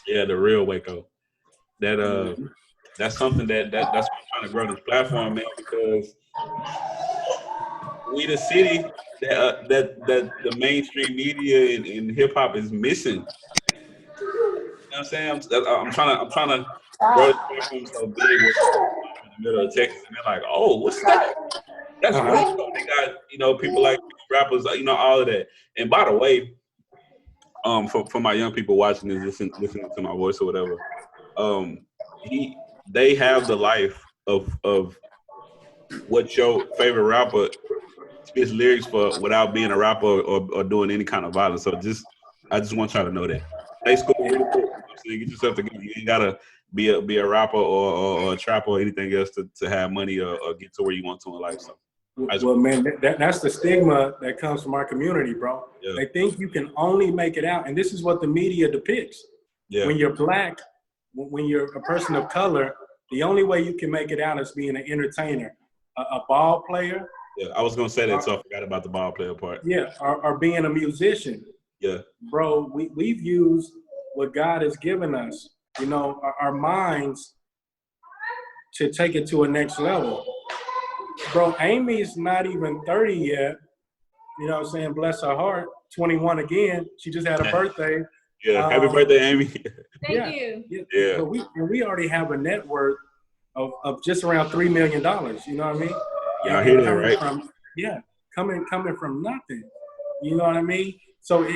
Yeah, the real Waco. That's something that's why I'm trying to grow this platform, man, because we the city that the mainstream media and hip hop is missing. You know what I'm saying? I'm trying to grow this platform so big where in the middle of Texas and they're like, oh, what's that? That's Waco. They got, people like rappers, all of that. And by the way, for my young people watching this, listening to my voice or whatever, they have the life of what your favorite rapper spits lyrics for without being a rapper or doing any kind of violence. So I just want y'all to know that. Stay school real quick. So you get yourself together. You ain't gotta be a rapper or a trapper or anything else to have money or get to where you want to in life. So well, man, that's the stigma that comes from our community, bro. Yeah. They think you can only make it out, and this is what the media depicts. Yeah. When you're black, when you're a person of color, the only way you can make it out is being an entertainer, a ball player. Yeah, I was gonna say that, so I forgot about the ball player part. Yeah, or being a musician. Yeah, bro, we've used what God has given us, our minds to take it to a next level. Bro, Amy's not even 30 yet. You know what I'm saying? Bless her heart. 21 again. She just had a birthday. Yeah, happy birthday, Amy. Thank you. Yeah. But we already have a net worth of just around $3 million. You know what I mean? Y'all hear that, right? Coming from nothing. You know what I mean? So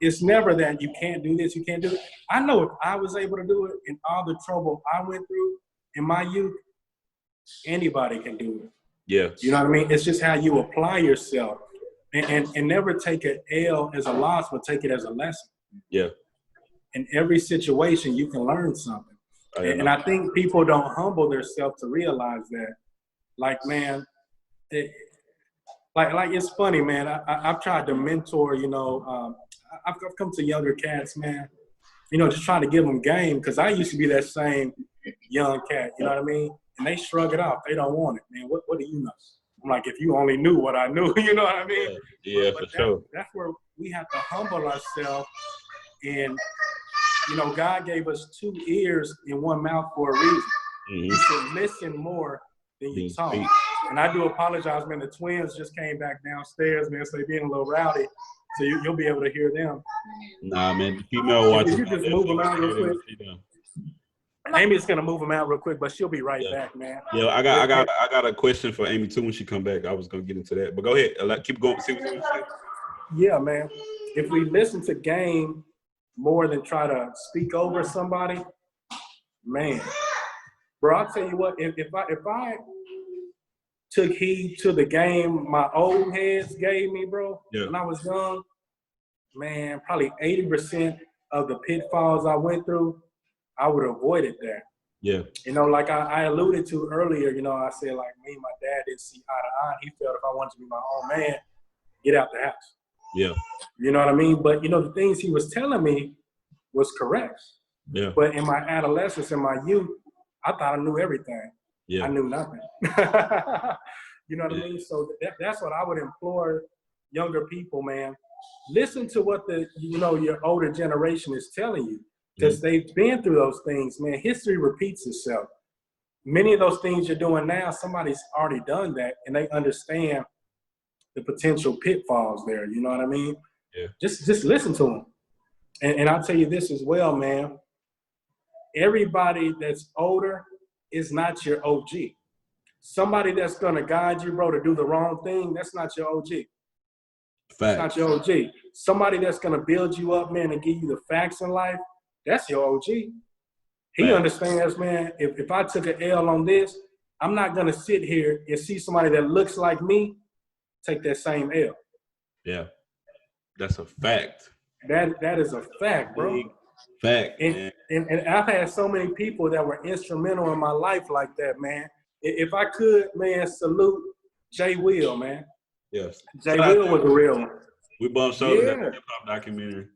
it's never that you can't do this, you can't do it. I know if I was able to do it and all the trouble I went through in my youth, anybody can do it. Yeah. You know what I mean? It's just how you apply yourself and never take an L as a loss, but take it as a lesson. Yeah. In every situation, you can learn something. And I think people don't humble themselves to realize that. Like, man, like it's funny, man. I've tried to mentor, I've come to younger cats, man, just trying to give them game, because I used to be that same young cat, you know what I mean? And they shrug it off. They don't want it, man. What do you know? I'm like, if you only knew what I knew, you know what I mean? Yeah, for sure. That's where we have to humble ourselves. And, God gave us 2 ears and 1 mouth for a reason. Mm-hmm. You should listen more than you talk. And I do apologize, man. The twins just came back downstairs, man, so they're being a little rowdy. So you'll be able to hear them. Nah, man, the female watching. You just move them out real quick. Amy's gonna move them out real quick, but she'll be right back, man. Yeah, I got a question for Amy too when she come back. I was gonna get into that, but go ahead. Keep going. See what you say. Yeah, man. If we listen to game more than try to speak over somebody, man, bro, I'll tell you what. If I took heed to the game my old heads gave me, bro, when I was young, man, probably 80% of the pitfalls I went through, I would have avoided that. Yeah. Like I alluded to earlier, I said, like, me and my dad didn't see eye to eye. He felt if I wanted to be my own man, get out the house. Yeah. You know what I mean? But, the things he was telling me was correct. Yeah. But in my adolescence and my youth, I thought I knew everything. Yeah. I knew nothing. You know what I mean? So that's what I would implore younger people, man. Listen to what your older generation is telling you, because they've been through those things, man. History repeats itself. Many of those things you're doing now, somebody's already done that, and they understand the potential pitfalls there. You know what I mean? Yeah. Just listen to them. And I'll tell you this as well, man. Everybody that's older is not your OG. Somebody that's going to guide you, bro, to do the wrong thing, that's not your OG. That's not your OG. Somebody that's going to build you up, man, and give you the facts in life, that's your OG. He understands, man, if I took an L on this, I'm not going to sit here and see somebody that looks like me take that same L. Yeah. That's a fact. That is a fact, bro. Big fact, and I've had so many people that were instrumental in my life like that, man. If I could, man, salute Jay Will, man. Yes. Jay Will was a real one. We bumped shoulders at the hip-hop documentary.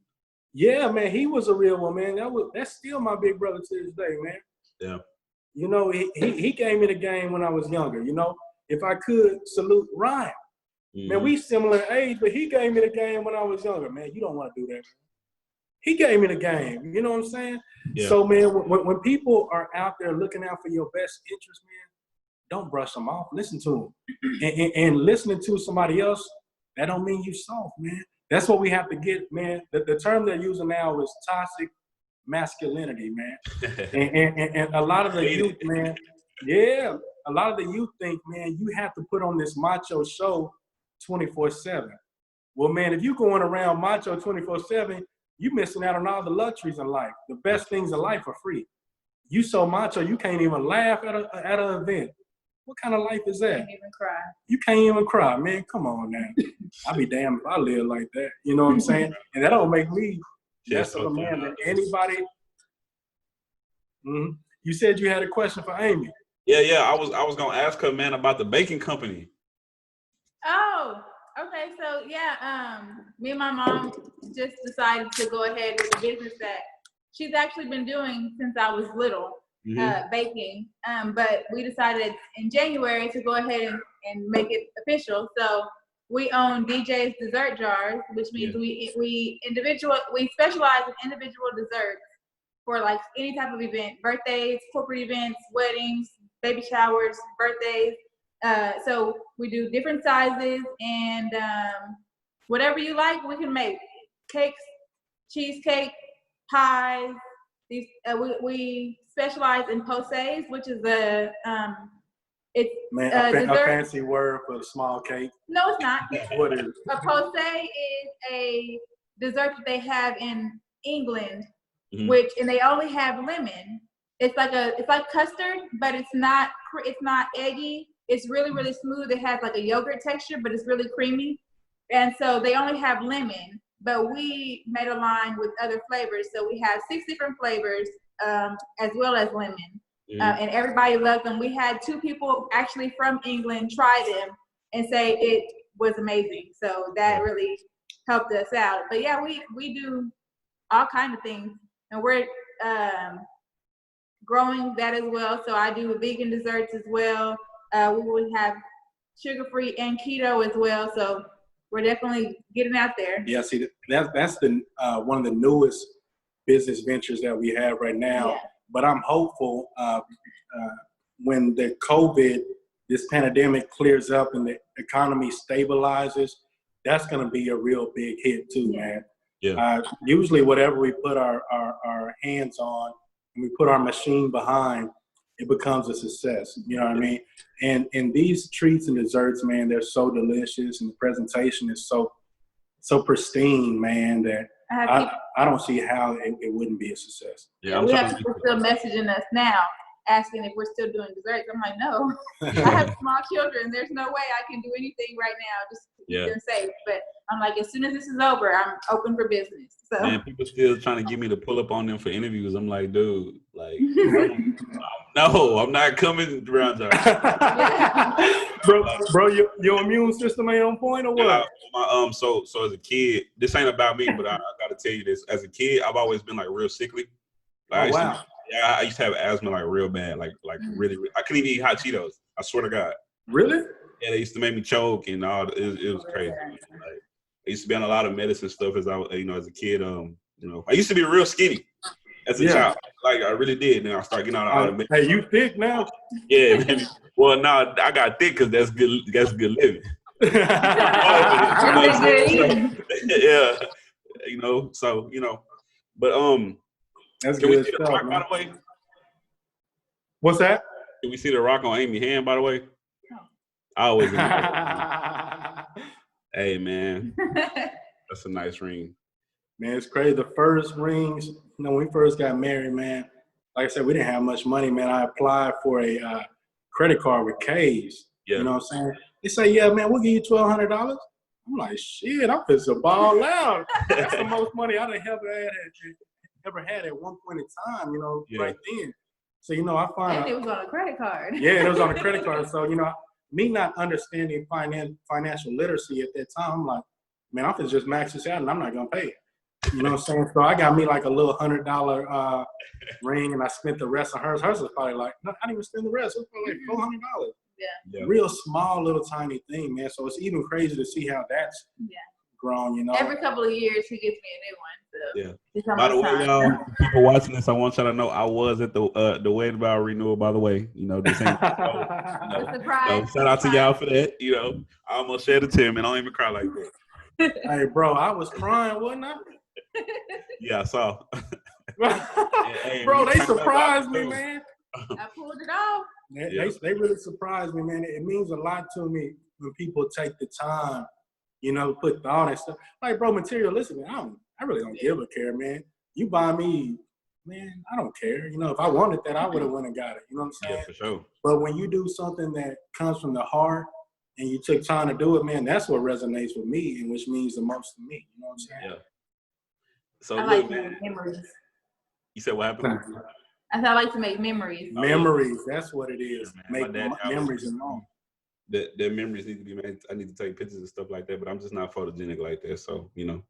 Yeah, man, he was a real one, man. That's still my big brother to this day, man. Yeah. He gave me the game when I was younger, If I could salute Ryan. Man, we similar in age, but he gave me the game when I was younger, man. You don't want to do that. He gave me the game. You know what I'm saying? Yeah. So, man, when people are out there looking out for your best interest, man, don't brush them off. Listen to them. And listening to somebody else, that don't mean you soft, man. That's what we have to get, man. The term they're using now is toxic masculinity, man. And a lot of the youth, man, yeah, a lot of the youth think, man, you have to put on this macho show 24/7. Well, man, if you're going around macho 24/7, you're missing out on all the luxuries in life. The best things in life are free. You so macho, you can't even laugh at an event. What kind of life is that? You can't even cry. You can't even cry, man. Come on now. I'd be damned if I live like that. You know what I'm saying? And that don't make me less of a man than anybody. Mm-hmm. You said you had a question for Amy. Yeah. I was gonna ask her, man, about the baking company. Oh, okay. So yeah, me and my mom just decided to go ahead with the business that she's actually been doing since I was little, baking. But we decided in January to go ahead and make it official. So we own DJ's Dessert Jars, which means we specialize in individual desserts for like any type of event, birthdays, corporate events, weddings, baby showers, birthdays. So we do different sizes, and whatever you like, we can make. Cakes, cheesecake, pies. These we specialize in posets, which is a fancy word for a small cake. No, it's not. What is it? A posset is a dessert that they have in England, and they only have lemon. It's like custard, but it's not eggy. It's really, really smooth. It has like a yogurt texture, but it's really creamy. And so they only have lemon, but we made a line with other flavors. So we have 6 different flavors, as well as lemon. And everybody loved them. We had 2 people actually from England try them and say it was amazing. So that really helped us out. But yeah, we do all kinds of things, and we're growing that as well. So I do vegan desserts as well. We will have sugar-free and keto as well. So we're definitely getting out there. Yeah, see, that's the one of the newest business ventures that we have right now. Yeah. But I'm hopeful when this pandemic clears up and the economy stabilizes, that's going to be a real big hit too, man. Yeah. Usually whatever we put our hands on and we put our machine behind, it becomes a success. You know what I mean? And these treats and desserts, man, they're so delicious, and the presentation is so pristine, man, that I don't see how it wouldn't be a success. Yeah, we have people still messaging us now, asking if we're still doing desserts. I'm like, no. I have small children. There's no way I can do anything right now just to keep them safe. But I'm like, as soon as this is over, I'm open for business. So man, people still trying to get me to pull up on them for interviews. I'm like, dude, like, no, I'm not coming around y'all. Bro, your immune system ain't on point or what? So as a kid, this ain't about me, but I gotta tell you this. As a kid, I've always been like real sickly. Like, wow. I used to have asthma like real bad, like really. I couldn't even eat hot Cheetos. I swear to God. Really? Yeah, they used to make me choke and all. It was crazy. Like, I used to be on a lot of medicine stuff as as a kid. I used to be real skinny as a child. Like I really did. Then I started getting on all the medicine. Hey, you thick now? Yeah, man. Well, no, I got thick because that's good. That's good living. Yeah, So but that's can good we see stuff, the rock, man. by the way? What's that? Can we see the rock on Amy's hand, by the way? No. I always. Hey, man, that's a nice ring. Man, it's crazy. The first rings, when we first got married, man, like I said, we didn't have much money, man. I applied for a credit card with K's. Yeah. You know what I'm saying? They say, yeah, man, we'll give you $1,200. I'm like, shit, I'm just a ball out. That's the most money I'd ever had at one point in time, right then. So, I find and it was on a credit card. Yeah, it was on a credit card. So, me not understanding financial literacy at that time, I'm like, man, I'm gonna just max this out and I'm not gonna pay it. You know what I'm saying? So I got me like a little $100 ring, and I spent the rest on hers. Hers was probably like, no, I didn't even spend the rest. It was probably like $400. Yeah. Real small little tiny thing, man. So it's even crazy to see how that's grown, Every couple of years he gets me a new one. Yeah. It's almost By the way, time. y'all, people watching this, I want y'all to know I was at the wedding vow renewal. By the way, this ain't. A surprise. So shout out to y'all for that. I almost shed a tear, man. I don't even cry like that. Hey, bro, I was crying, wasn't I? Yeah, I saw. Bro, they surprised me, man. I pulled it off. They really surprised me, man. It means a lot to me when people take the time, put thought and stuff. Like, bro, materialistic, man, I really don't give a care, man. You buy me, man, I don't care. If I wanted that, I would have went and got it. You know what I'm saying? Yeah, for sure. But when you do something that comes from the heart and you took time to do it, man, that's what resonates with me and which means the most to me. You know what I'm saying? Yeah. So I like to make memories. You said what happened? I said I like to make memories. Memories, that's what it is. Yeah, make memories and all. That memories need to be made. I need to take pictures and stuff like that, but I'm just not photogenic like that. So, Here you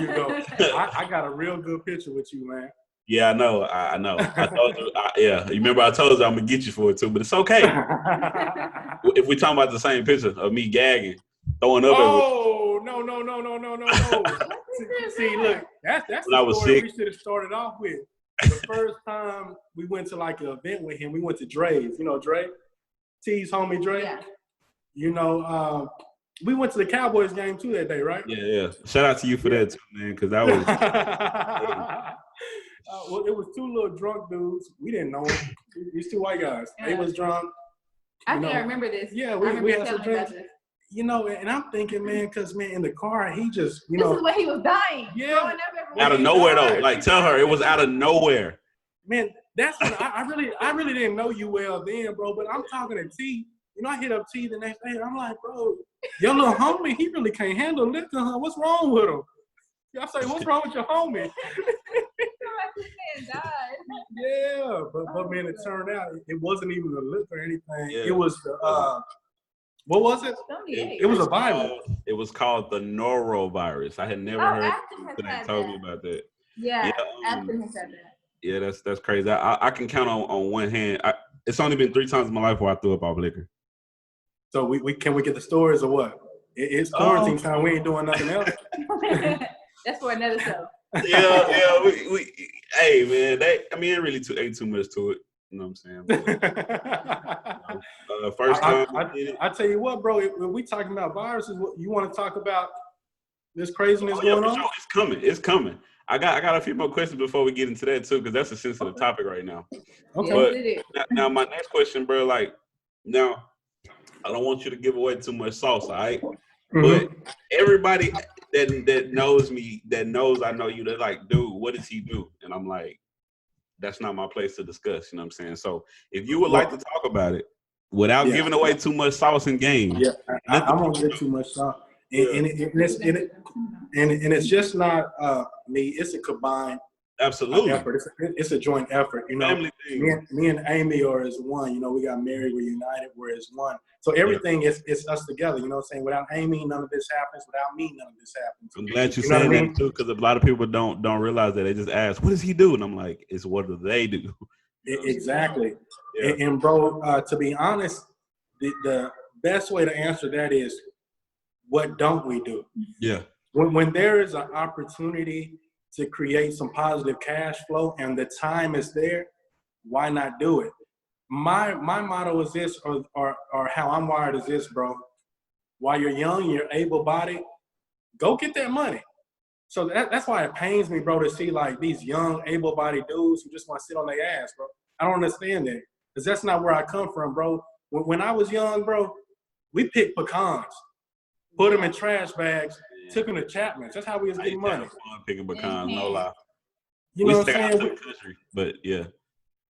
go. I got a real good picture with you, man. Yeah, I know. I know. I told you. You remember I told you I'm gonna get you for it too, but it's okay. If we talking about the same picture of me gagging, throwing up. Oh, no. See, look, that's the story we should have started off with. The first time we went to like an event with him, we went to Dre's. You know Dre? T's homie Dre? Yeah. We went to the Cowboys game too that day, right? Yeah. Shout out to you for that too, man, because that was. Well, it was two little drunk dudes. We didn't know them. These two white guys. They was drunk. I think I remember this. Yeah, we had some drinks. And I'm thinking, man, because, man, in the car, he just, This is when he was dying. Yeah. Out of nowhere, though. Like, tell her, it was out of nowhere. Man, that's when I really didn't know you well then, bro. But I'm talking to T. I hit up T the next day. I'm like, bro, your little homie, he really can't handle liquor, huh? What's wrong with him? I say, what's wrong with your homie? Yeah, but man, it turned out it wasn't even the liquor or anything. Yeah. It was the what was it? It was a virus. It was called the norovirus. I had never heard they told me about that. Yeah, Aspen has said that. Yeah, that's crazy. I can count on one hand. It's only been 3 times in my life where I threw up off liquor. So we can we get the stories or what? It's quarantine time. We ain't doing nothing else. That's for another show. Yeah. We hey man, it really ain't too much to it. You know what I'm saying? First time I tell you what, bro. If we talking about viruses, you want to talk about this craziness going on? Sure. It's coming. I got a few more questions before we get into that too, because that's a sensitive topic right now. Okay. But now my next question, bro. Like, now I don't want you to give away too much sauce, all right? Mm-hmm. But everybody that knows me, that knows I know you, they're like, dude, what does he do? And I'm like, that's not my place to discuss. You know what I'm saying? So if you would like to talk about it without giving away too much sauce and game. Yeah, I won't give too much sauce. And it's just not me. It's a combined effort. It's a joint effort. Family thing. Me and Amy are as one. We got married. We're united. We're as one. So everything is us together. You know what I'm saying? Without Amy, none of this happens. Without me, none of this happens. I'm glad you said that too, because a lot of people don't realize that. They just ask, "What does he do?" And I'm like, "It's what do they do?" Exactly. Yeah. And bro, to be honest, the best way to answer that is, what don't we do? Yeah. When there is an opportunity to create some positive cash flow and the time is there, why not do it? My motto is this, or how I'm wired is this, bro. While you're young, you're able-bodied, go get that money. So that's why it pains me, bro, to see like these young, able-bodied dudes who just want to sit on their ass, bro. I don't understand that, because that's not where I come from, bro. When I was young, bro, we picked pecans, put them in trash bags, took them to Chapman's. That's how we was getting money. Picking pecans, no lie. You know what I'm saying? Country, but yeah.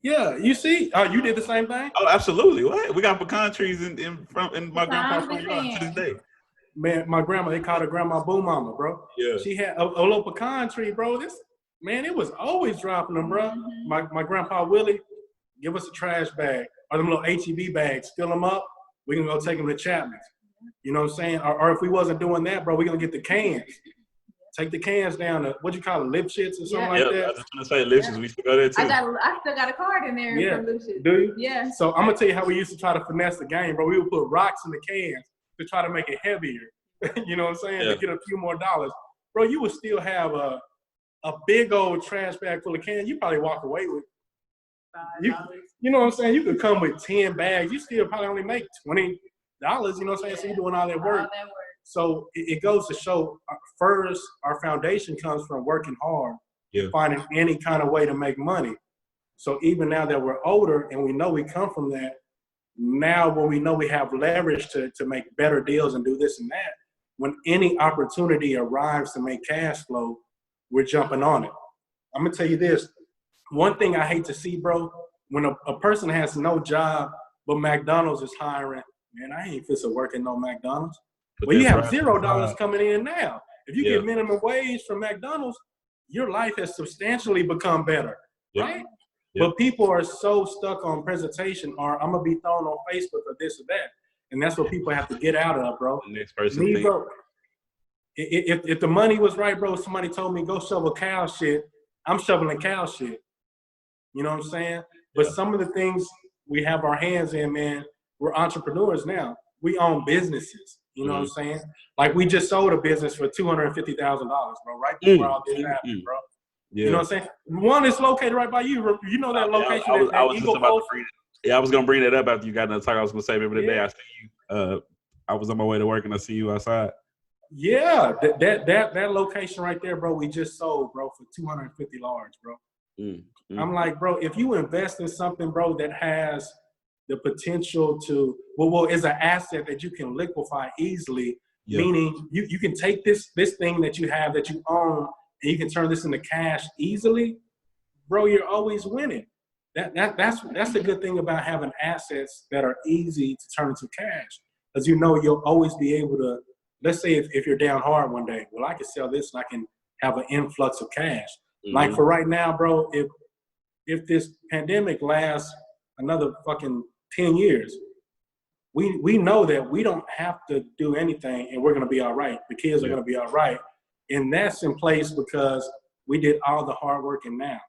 Yeah, you see, you did the same thing? Oh, absolutely. What? We got pecan trees in my grandpa's front yard to this day. Man, my grandma, they called her Grandma Boo Mama, bro. Yeah. She had a little pecan tree, bro. It was always dropping them, bro. My grandpa Willie, give us a trash bag or them little HEB bags, fill them up. We can go take them to Chapman's. You know what I'm saying? Or if we wasn't doing that, bro, we're going to get the cans. Take the cans down to, what you call it, Lipschitz or something like that? I was just going to say Lipschitz. We still go there, too. I still got a card in there from Lipschitz. Do you? Yeah. So I'm going to tell you how we used to try to finesse the game, bro. We would put rocks in the cans to try to make it heavier. You know what I'm saying? To get a few more dollars. Bro, you would still have a big old trash bag full of cans, you probably walk away with. $5. You know what I'm saying? You could come with 10 bags. You still probably only make $20. You know what I'm saying? So you're doing all that work. So it goes to show, first, our foundation comes from working hard, finding any kind of way to make money. So even now that we're older and we know we come from that, now when we know we have leverage to make better deals and do this and that, when any opportunity arrives to make cash flow, we're jumping on it. I'm gonna tell you this. One thing I hate to see, bro, when a person has no job, but McDonald's is hiring, man, I ain't fit to work in no McDonald's. Well, you have $0 coming in now. If you get minimum wage from McDonald's, your life has substantially become better, right? But people are so stuck on presentation, or I'm gonna be thrown on Facebook or this or that, and that's what people have to get out of, bro. The next person Me, bro. If the money was right, bro, somebody told me go shovel cow shit, I'm shoveling cow shit. You know what I'm saying? But some of the things we have our hands in, man, we're entrepreneurs now. We own businesses. You know what I'm saying? Like we just sold a business for $250,000, bro, right before all this happened, bro. Yeah. You know what I'm saying? One is located right by you. You know that location. I was just about to bring it. I was gonna bring that up after you got done talking. I was gonna say, remember the day I see you? I was on my way to work and I see you outside. Yeah, that location right there, bro. We just sold, bro, for $250, bro. I'm like, bro, if you invest in something, bro, that has the potential to, well, is an asset that you can liquefy easily. Meaning you can take this thing that you have that you own and you can turn this into cash easily, bro. You're always winning. That's the good thing about having assets that are easy to turn into cash, because you know you'll always be able to. Let's say if you're down hard one day, well, I can sell this and I can have an influx of cash. Like for right now, bro, if this pandemic lasts another fucking 10 years, we know that we don't have to do anything and we're gonna be all right. The kids are gonna be all right. And that's in place because we did all the hard work and now.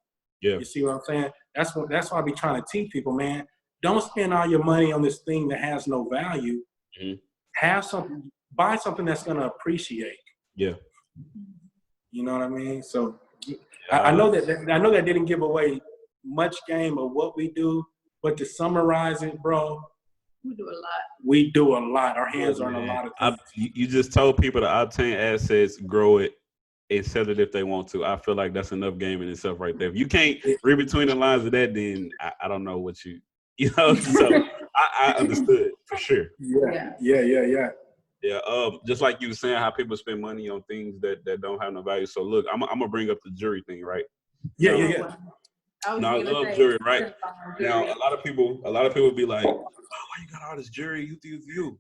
You see what I'm saying? That's why I be trying to teach people, man. Don't spend all your money on this thing that has no value. Have something, buy something that's gonna appreciate. You know what I mean? So I know that didn't give away much game of what we do, but to summarize it, bro, we do a lot. We do a lot. Our hands are in a lot of things. You just told people to obtain assets, grow it, and sell it if they want to. I feel like that's enough game in itself right there. If you can't read between the lines of that, then I don't know what you know. So I understood for sure. Just like you were saying, how people spend money on things that don't have no value. So look, I'm gonna bring up the jury thing, right? I love jury, right? Now a lot of people be like, "Oh, why you got all this jury? You."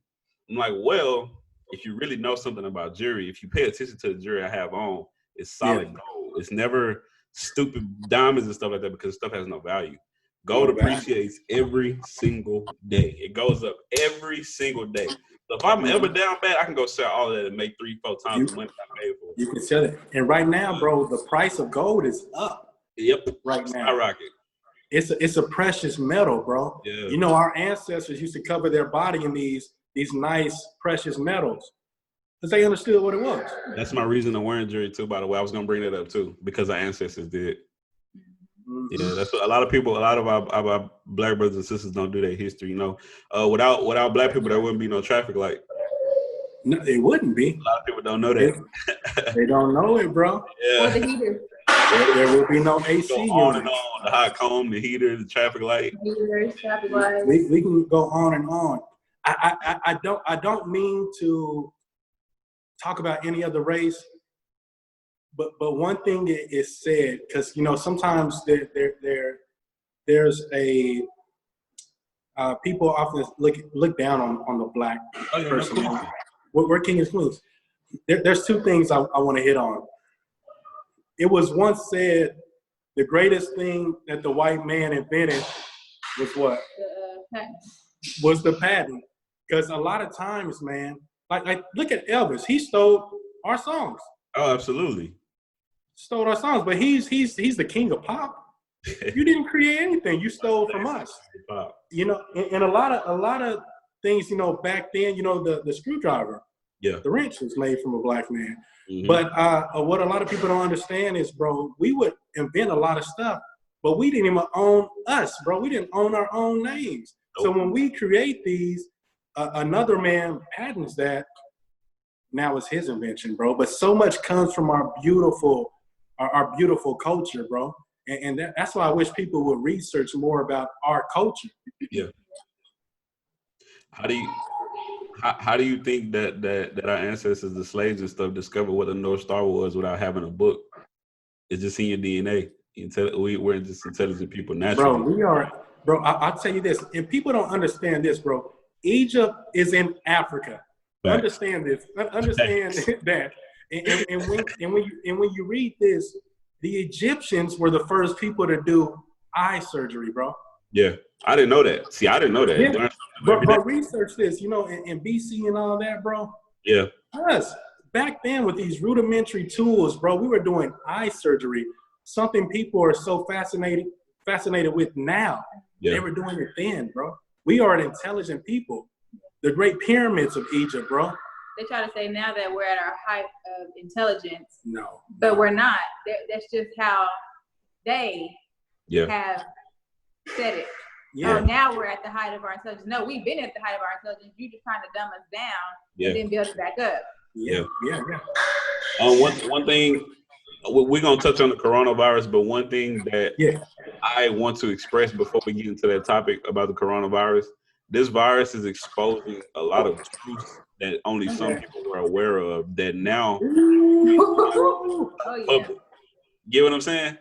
I'm like, well, if you really know something about jury, if you pay attention to the jury I have on, it's solid gold. It's never stupid diamonds and stuff like that because stuff has no value. Gold appreciates every single day. It goes up every single day. So if I'm ever down bad, I can go sell all of that and make 3-4 times the money I paid for. You can sell it. And right now, bro, the price of gold is up. Right now. Skyrocket. It's a precious metal, bro. You know, our ancestors used to cover their body in these nice precious metals because they understood what it was. That's my reason of wearing jewelry too, by the way. I was gonna bring that up too because our ancestors did. That's what a lot of our black brothers and sisters don't do their history. You know, without black people, there wouldn't be no traffic light. No, it wouldn't be. A lot of people don't know that. They don't know it, bro. Or the heater. There will be no AC. Go on and on. The hot comb, the heater, the traffic light. We can go on and on. I don't mean to talk about any other race, but one thing is said, because you know sometimes there's a people often look down on the black person. We're king and queens. There's two things I want to hit on. It was once said the greatest thing that the white man invented was what? Was the patent. Because a lot of times, man, like look at Elvis. He stole our songs. Oh, absolutely. Stole our songs, but he's the king of pop. You didn't create anything. You stole from us. You know, and a lot of things, you know, back then, you know, the screwdriver. Yeah. The wrench was made from a black man. Mm-hmm. But what a lot of people don't understand is, bro, we would invent a lot of stuff, but we didn't even own us, bro. We didn't own our own names. Nope. So when we create these, another man patents that. Now it's his invention, bro. But so much comes from our beautiful culture, bro. And that's why I wish people would research more about our culture. Yeah. How do you think that our ancestors, the slaves and stuff, discovered what the North Star was without having a book? It's just in your DNA. We're just intelligent people naturally. Bro, we are. Bro, I'll tell you this, and people don't understand this, bro. Egypt is in Africa. Right. Understand this. Understand that. And when you read this, the Egyptians were the first people to do eye surgery, bro. Yeah, I didn't know that. See, I didn't know that. Yeah. But research this, you know, in BC and all that, bro. Yeah. Us back then with these rudimentary tools, bro, we were doing eye surgery. Something people are so fascinated with now. Yeah. They were doing it then, bro. We are an intelligent people. The Great Pyramids of Egypt, bro. They try to say now that we're at our height of intelligence. No. But we're not. That's just how they have said it. Yeah. Oh, now we're at the height of our intelligence. No, we've been at the height of our intelligence. You just trying to dumb us down and then build it back up. Yeah. One thing, we're going to touch on the coronavirus, but one thing that I want to express before we get into that topic about the coronavirus, this virus is exposing a lot of truths that only some people were aware of that now. Get what I'm saying?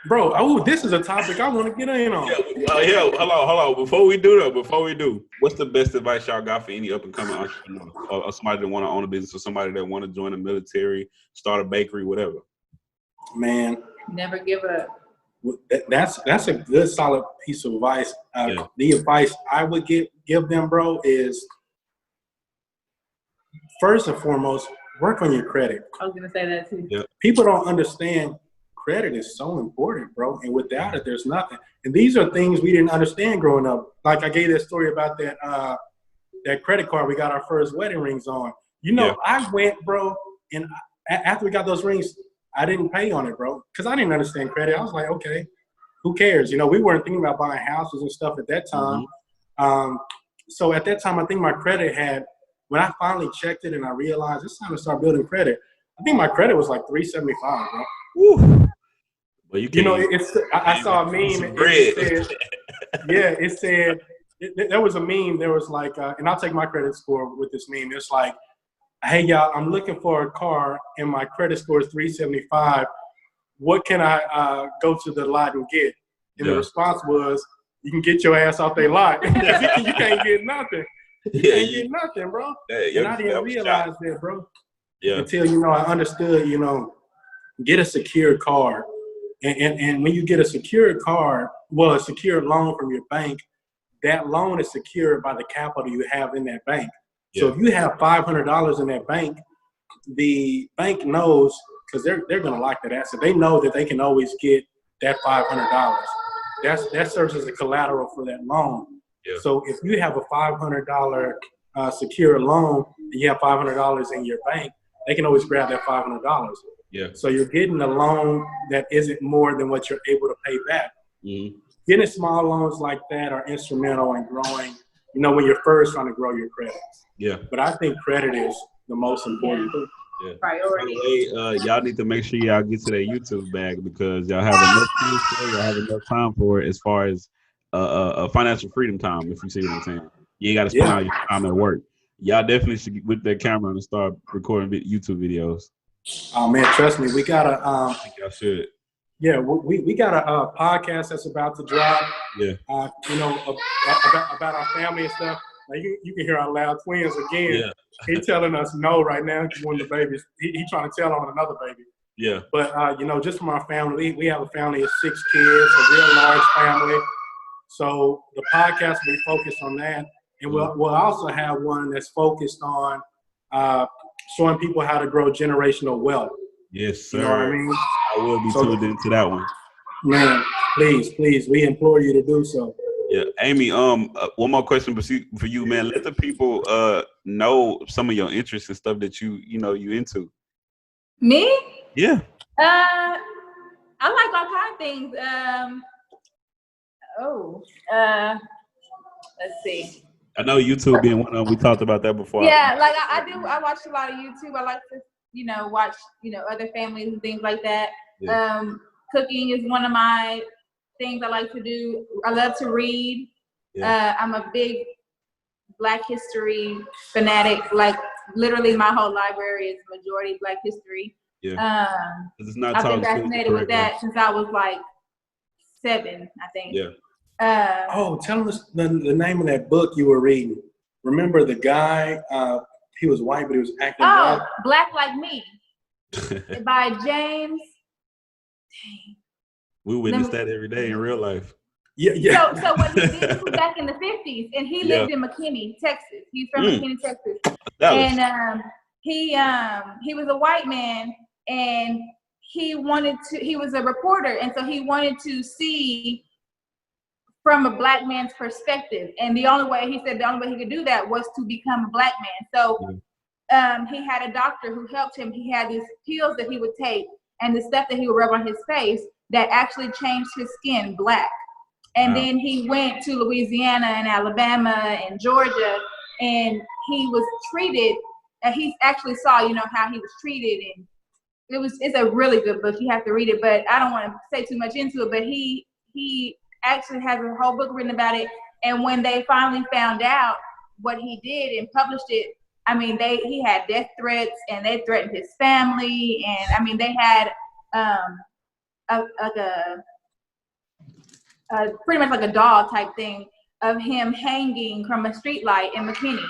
Bro, this is a topic I want to get in on. Hold on. Before we do, what's the best advice y'all got for any up-and-coming entrepreneur or somebody that want to own a business or somebody that want to join the military, start a bakery, whatever? Man. Never give up. That's a good, solid piece of advice. The advice I would give them, bro, is first and foremost, work on your credit. I was gonna say that too. Yeah. People don't understand credit is so important, bro, and without it, there's nothing. And these are things we didn't understand growing up. Like I gave that story about that credit card we got our first wedding rings on. You know, I went, bro, and after we got those rings, I didn't pay on it, bro, because I didn't understand credit. I was like, okay, who cares? You know, we weren't thinking about buying houses and stuff at that time. Mm-hmm. So at that time, I think my credit when I finally checked it and I realized it's time to start building credit, I think my credit was like 375, bro. Woo. Well, you know, I saw a meme. It said, there was a meme. There was like, and I'll take my credit score with this meme. It's like, hey, y'all, I'm looking for a car and my credit score is 375. What can I go to the lot and get? And the response was, you can get your ass off their lot. You can't get nothing. You can't get nothing, bro. And I didn't realize that, bro. Until, you know, I understood, you know, get a secured card. And when you get a secured card, well, a secured loan from your bank, that loan is secured by the capital you have in that bank. So if you have $500 in that bank, the bank knows, because they're going to like that asset. They know that they can always get that $500. That serves as a collateral for that loan. So if you have a $500 secured loan and you have $500 in your bank, they can always grab that $500. So you're getting a loan that isn't more than what you're able to pay back. Mm-hmm. Getting small loans like that are instrumental in growing, you know, when you're first trying to grow your credit. But I think credit is the most important thing. Priority. By the way, y'all need to make sure y'all get to that YouTube bag because y'all have enough tools for it, y'all have enough time for it as far as financial freedom time, if you see what I'm saying. You ain't got to spend all your time at work. Y'all definitely should get with that camera and start recording YouTube videos. Oh man, trust me, we got a I think y'all should. Yeah, we got a podcast that's about to drop. You know, about our family and stuff. Like you can hear our loud twins again. He's telling us no right now because one of the babies. He trying to tell on another baby. But you know, just from our family, we have a family of 6 kids, a real large family. So the podcast will be focused on that, and we'll also have one that's focused on showing people how to grow generational wealth. Yes, sir. You know what I mean? I will be tuned into that one. Man, please, we implore you to do so. Yeah, Amy. One more question for you, man. Let the people know some of your interests and stuff that you into. Me? Yeah. I like all kind of things. Let's see. I know YouTube being one of them. We talked about that before. Yeah, like I do. I watch a lot of YouTube. I like to, watch, other families and things like that. Yeah. Cooking is one of my things I like to do. I love to read. Yeah. I'm a big Black history fanatic. Like literally, my whole library is majority Black history. Yeah. It's not I've been taught fascinated with that since I was like 7, I think. Yeah. Tell us the name of that book you were reading. Remember the guy? He was white, but he was acting black. Black Like Me by James. Dang. We witness that every day in real life. Yeah. So what he did, he was back in the 50s, and he lived in McKamey, Texas. He's from McKamey, Texas. And he was a white man, and he was a reporter, and so he wanted to see from a Black man's perspective. And the only way he could do that was to become a Black man. So he had a doctor who helped him. He had these pills that he would take and the stuff that he would rub on his face that actually changed his skin black. And then he went to Louisiana and Alabama and Georgia, and he was treated. He actually saw, how he was treated, and it's a really good book. You have to read it, but I don't want to say too much into it. But he actually has a whole book written about it. And when they finally found out what he did and published it, I mean, he had death threats, and they threatened his family, and I mean, they had pretty much like a doll type thing of him hanging from a streetlight in McKinney,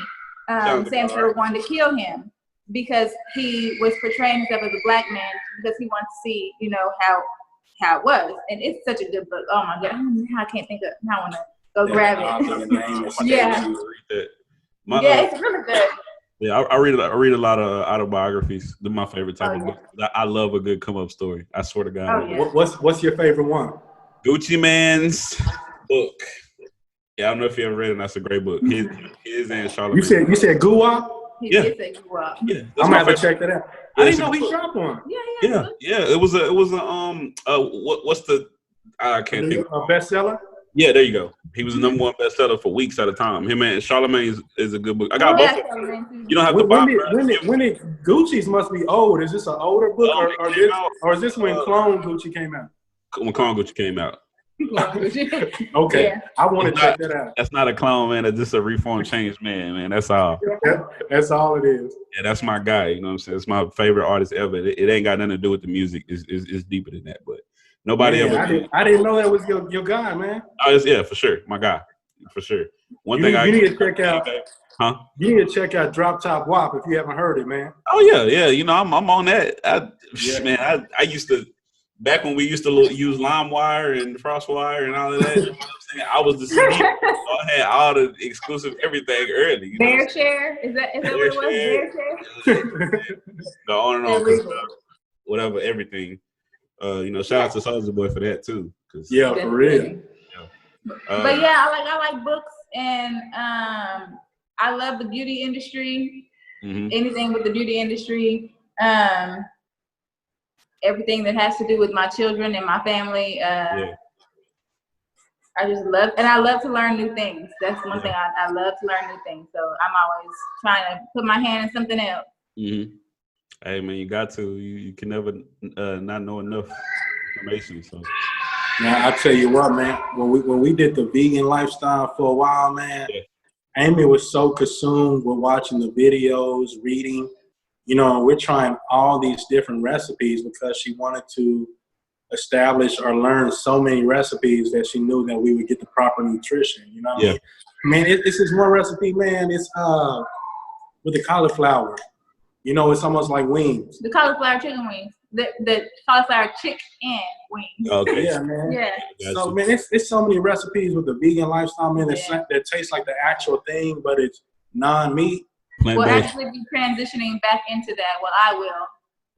saying they were going to kill him because he was portraying himself as a Black man because he wanted to see, how it was. And it's such a good book. Oh my God, I can't think of. I want to go grab it. Yeah, it's really good. Yeah, I read a lot of autobiographies. They're my favorite type of book. I love a good come up story. I swear to God. Oh, yeah. What's your favorite one? Gucci Mane's book. Yeah, I don't know if you ever read it. That's a great book. His and Charlamagne. You said Guwap? He did say Guwap. Yeah, I'm gonna have to check that out. I didn't know he dropped one. Yeah. It was a what's the I can't think of bestseller. Yeah, there you go. He was the #1 bestseller for weeks at a time. Him and Charlamagne is a good book. I got both of them. You don't have to buy when it Gucci's must be old. Is this an older book or is this when Clone Gucci came out? When Clone Gucci came out. Okay, yeah. I want to check that out. That's not a clone, man. That's just a reformed, changed man. That's all. That's all it is. Yeah, that's my guy. You know what I'm saying? It's my favorite artist ever. It ain't got nothing to do with the music. It's deeper than that. But nobody ever. I didn't know that was your guy, man. Oh, yeah, for sure, my guy, for sure. You need to check out. Huh? You need to check out Drop Top WAP if you haven't heard it, man. Oh yeah. You know, I'm on that. Man, I used to. Back when we used to use LimeWire and FrostWire and all of that, you know what I'm saying? I was the CD, so I had all the exclusive everything early. Bearshare? Is that what it was? Bearshare? Go on and on. Whatever, everything. Shout out to Soulja Boy for that too. Yeah, for real. Yeah. But yeah, I like books, and I love the beauty industry. Mm-hmm. Anything with the beauty industry. Everything that has to do with my children and my family. I just love, and I love to learn new things. That's one thing I love to learn new things. So I'm always trying to put my hand in something else. Mm-hmm. Hey man, you got to. You can never not know enough information. So now I tell you what, man. When we did the vegan lifestyle for a while, man, Amy was so consumed with watching the videos, reading. We're trying all these different recipes because she wanted to establish or learn so many recipes that she knew that we would get the proper nutrition. You know what I mean? Man, it's this one recipe, man. It's with the cauliflower. It's almost like wings. The cauliflower chicken wings. The cauliflower chicken wings. Okay. Yeah, man. Yeah. So, man, it's so many recipes with the vegan lifestyle, man, that tastes like the actual thing, but it's non-meat. We'll actually be transitioning back into that. Well, I will.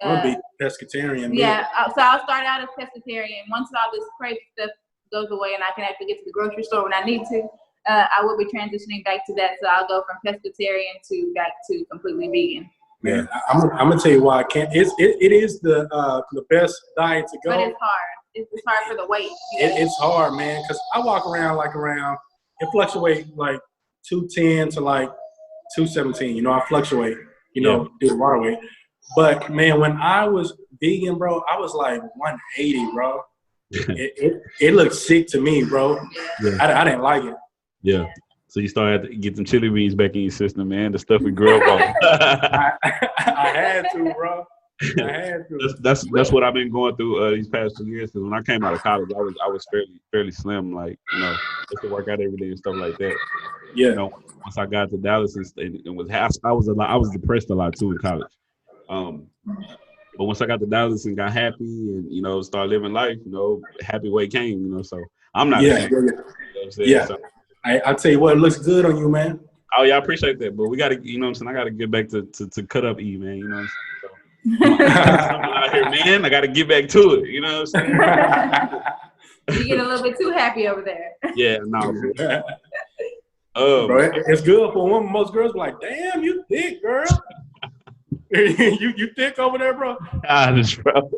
I'll be pescatarian. Yeah, so I'll start out as pescatarian. Once all this crazy stuff goes away and I can actually get to the grocery store when I need to, I will be transitioning back to that. So I'll go from pescatarian to back to completely vegan. Man, I'm gonna tell you why I can't. It is the best diet to go. But it's hard. It's hard for the weight. It's hard, man, because I walk around it fluctuates like 210 to like 217. You know, I fluctuate, you know, due to water weight. But man, when I was vegan, bro, I was like 180, bro. it looked sick to me, bro. Yeah. I didn't like it. Yeah. So you started to get some chili beans back in your system, man. The stuff we grew up on. I had to, bro. I had to. That's what I've been going through these past 2 years. Because when I came out of college, I was fairly slim, like, you know, just to work out every day and stuff like that. Yeah. You know, once I got to Dallas and I was depressed a lot too in college. But once I got to Dallas and got happy and, you know, started living life, you know, happy weight came, you know. So I'm not. Yeah. You know what I'm saying? Yeah. So, I tell you what, it looks good on you, man. Oh yeah, I appreciate that. But we gotta, you know what I'm saying, I gotta get back to cut up E, man. You know what I'm saying? So, out here, man. I gotta get back to it. You know what I'm saying? You get a little bit too happy over there. Yeah, no. Bro, it's good for women. Most girls be like, damn, you thick, girl. you thick over there, bro? Bro.